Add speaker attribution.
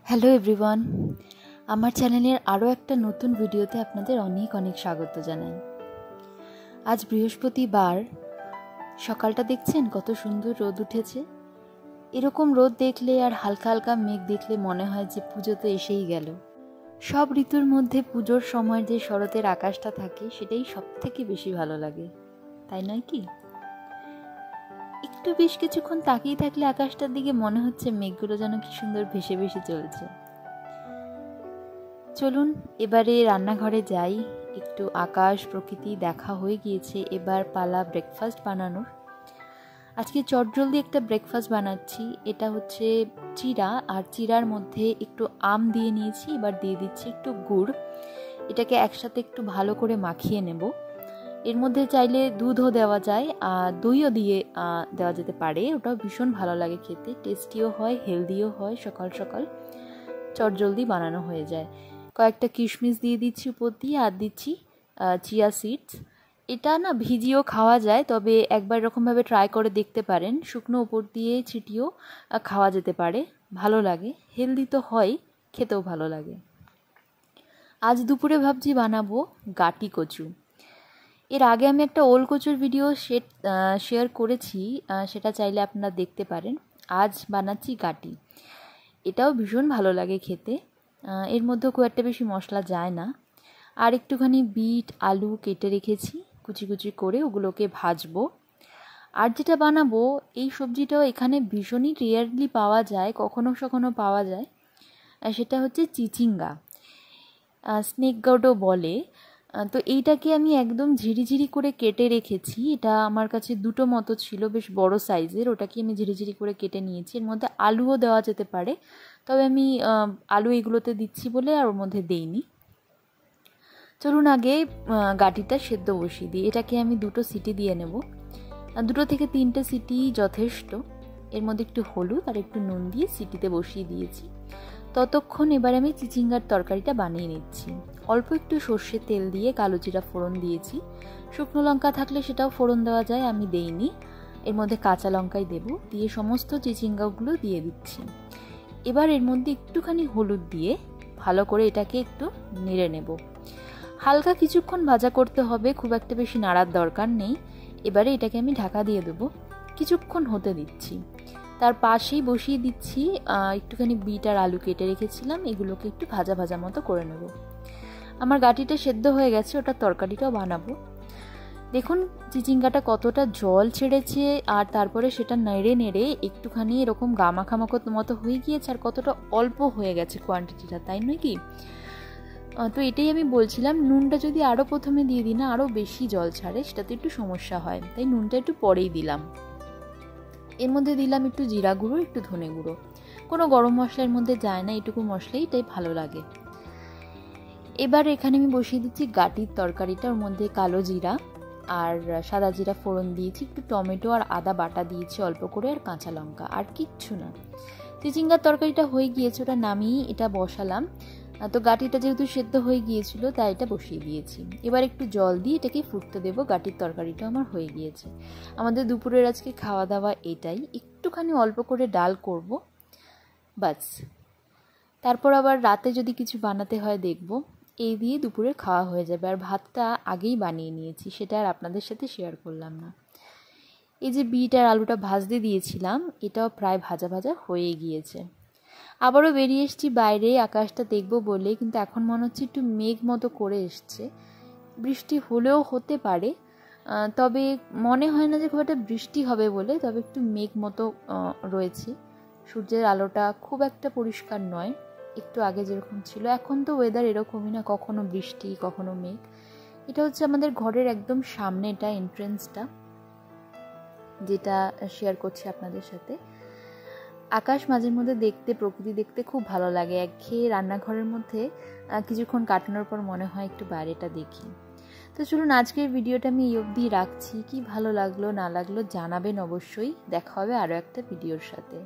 Speaker 1: Hello everyone, আমার চ্যানেলের আরও একটা নতুন ভিডিওতে আপনাদের অনেক অনেক স্বাগত জানাই। আজ বৃহস্পতিবার, সকালটা দেখছেন কত সুন্দর রোদ উঠেছে। এরকম রোদ দেখলে আর হালকা হালকা মেঘ দেখলে মনে হয় যে পুজো তো এসেই গেল। সব ঋতুর মধ্যে পুজোর সময় যে শরতের আকাশটা থাকে সেটাই সব থেকে বেশি ভালো লাগে, তাই নয় কি? একটু বেশ কিছুক্ষণ তাকিয়ে থাকলে আকাশটার দিকে মনে হচ্ছে মেঘগুলো যেন কি সুন্দর ভেসে ভেসে চলছে। চলুন এবারে রান্নাঘরে যাই, একটু আকাশ প্রকৃতি দেখা হয়ে গিয়েছে, এবার পালা ব্রেকফাস্ট বানানোর। আজকে চটজলদি একটা ব্রেকফাস্ট বানাচ্ছি। এটা হচ্ছে চিড়া, আর চিড়ার মধ্যে একটু আম দিয়ে নিয়েছি, এবার দিয়ে দিচ্ছি একটু গুড়। এটাকে একসাথে একটু ভালো করে মাখিয়ে নেব। এর মধ্যে চাইলে দুধও দেওয়া যায়, দইও দিয়ে দেওয়া যেতে পারে, ওটাও ভীষণ ভালো লাগে খেতে, টেস্টিও হয়, হেলদিও হয়। সকাল সকাল চটজলদি বানানো হয়ে যায়। কয়েকটা কিশমিশ দিয়ে দিচ্ছি উপর দিয়ে, আর দিচ্ছি চিয়া সিডস। এটা না ভিজিয়েও খাওয়া যায়, তবে একবার এরকমভাবে ট্রাই করে দেখতে পারেন। শুকনো উপর দিয়ে ছিটিয়েও খাওয়া যেতে পারে, ভালো লাগে, হেলদি তো হয়, খেতেও ভালো লাগে। আজ দুপুরে ভাবছি বানাবো গাটি কচু। এর আগে আমি একটা ওল কচুর ভিডিও শেয়ার করেছি, সেটা চাইলে আপনারা দেখতে পারেন। আজ বানাচ্ছি গাটি। এটাও ভীষণ ভালো লাগে খেতে, এর মধ্যে খুব একটা বেশি মশলা যায় না। আর একটুখানি বিট আলু কেটে রেখেছি কুচি কুচি করে, ওগুলোকে ভাজবো। আর যেটা বানাবো, এই সবজিটাও এখানে ভীষণই রেয়ারলি পাওয়া যায়, কখনো কখনো পাওয়া যায়, সেটা হচ্ছে চিচিঙ্গা, স্নেক গার্ডও বলে। তো এইটাকে আমি একদম ঝিরিঝিরি করে কেটে রেখেছি। এটা আমার কাছে দুটো মতো ছিল, বেশ বড় সাইজের, ওটাকে আমি ঝিরিঝিরি করে কেটে নিয়েছি। এর মধ্যে আলুও দেওয়া যেতে পারে, তবে আমি আলু এগুলোতে দিচ্ছি বলে আর ওর মধ্যে দেইনি। চলুন আগে গাটিটা সেদ্ধ বসিয়ে দিই। এটাকে আমি 2 সিটি দিয়ে নেব, 2 থেকে 3টে সিটি যথেষ্ট। এর মধ্যে একটু হলুদ আর একটু নুন দিয়ে সিটিতে বসিয়ে দিয়েছি। ততক্ষণ এবার আমি চিচিঙ্গার তরকারিটা বানিয়ে নিচ্ছি। অল্প একটু সর্ষের তেল দিয়ে কালো জিরা ফোড়ন দিয়েছি, শুকনো লঙ্কা থাকলে সেটাও ফোড়ন দেওয়া যায়, আমি দেইনি। এর মধ্যে কাঁচা লঙ্কাই দেব, দিয়ে সমস্ত চিচিঙ্গাগুলো দিয়ে দিচ্ছি। এবার এর মধ্যে একটুখানি হলুদ দিয়ে ভালো করে এটাকে একটু নেড়ে নেব। হালকা কিছুক্ষণ ভাজা করতে হবে, খুব একটা বেশি নাড়ার দরকার নেই। এবারে এটাকে আমি ঢাকা দিয়ে দেবো, কিছুক্ষণ হতে দিচ্ছি। তার পাশেই বসিয়ে দিচ্ছি একটুখানি বিট আর আলু কেটে রেখেছিলাম, এগুলোকে একটু ভাজা ভাজা মতো করে নেব। আমার গাটিটা সেদ্ধ হয়ে গেছে, ওটা তরকারিটাও বানাবো। দেখুন চিচিঙ্গাটা কতটা জল ছেড়েছে, আর তারপরে সেটা নেড়ে নেড়ে একটুখানি এরকম গামাখামাকো মতো হয়ে গিয়েছে, আর কতটা অল্প হয়ে গেছে কোয়ান্টিটিটা, তাই নয় কি? তো এটাই আমি বলছিলাম, নুনটা যদি আরও প্রথমে দিয়ে দিই না, আরও বেশি জল ছাড়ে, সেটাতে একটু সমস্যা হয়, তাই নুনটা একটু পরেই দিলাম। এর মধ্যে দিলাম একটু জিরা গুঁড়ো, একটু ধনে গুঁড়ো, কোনো গরম মশলার মধ্যে যায় না, এটুকু মশলাই এটাই ভালো লাগে। এবার এখানে আমি বসিয়ে দিচ্ছি গাটির তরকারিটা। ওর মধ্যে কালো জিরা আর সাদা জিরা ফোড়ন দিয়েছি, একটু টমেটো আর আদা বাটা দিয়েছি অল্প করে, আর কাঁচা লঙ্কা, আর কিচ্ছু না। চিচিঙ্গার তরকারিটা হয়ে গিয়েছে, ওটা নামিয়ে এটা বসালাম। তো গাটিটা যেহেতু সেদ্ধ হয়ে গিয়েছিল, তাই এটা বসিয়ে দিয়েছি। এবার একটু জল দিয়ে এটাকে ফুটতে দেবো। গাটির তরকারিটা আমার হয়ে গিয়েছে। আমাদের দুপুরের আজকে খাওয়া দাওয়া এটাই, একটুখানি অল্প করে ডাল করব, বাস। তারপর আবার রাতে যদি কিছু বানাতে হয় দেখব। এই দিয়ে দুপুরে খাওয়া হয়ে যাবে। আর ভাতটা আগেই বানিয়ে নিয়েছি, সেটা আর আপনাদের সাথে শেয়ার করলাম না। এই যে বিট আর আলুটা ভাজতে দিয়েছিলাম, এটাও প্রায় ভাজা ভাজা হয়ে গিয়েছে। আবারও বেরিয়ে এসেছি বাইরে আকাশটা দেখবো বলে, কিন্তু এখন মনে হচ্ছে একটু মেঘ মতো করে এসছে, বৃষ্টি হলেও হতে পারে, তবে মনে হয় না যে খুব একটা বৃষ্টি হবে বলে, তবে একটু মেঘ মতো রয়েছে। সূর্যের আলোটা খুব একটা পরিষ্কার নয়, একটু আগে যেরকম ছিল। এখন তো ওয়েদার এরকমই না, কখনো বৃষ্টি কখনো মেঘ। এটা হচ্ছে আমাদের ঘরের একদম সামনে, এটা এন্ট্রেন্সটা, যেটা শেয়ার করছি আপনাদের সাথে। আকাশ মাঝে মধ্যে দেখতে, প্রকৃতি দেখতে খুব ভালো লাগে। একঘেয়ে রান্নাঘরের মধ্যে কিছুক্ষণ কাটানোর পর মনে হয় একটু বাইরেটা দেখি। তো চলুন আজকের ভিডিওটা আমি এই অবধি রাখছি। কি ভালো লাগলো না লাগলো জানাবেন অবশ্যই। দেখা হবে আরও একটা ভিডিওর সাথে।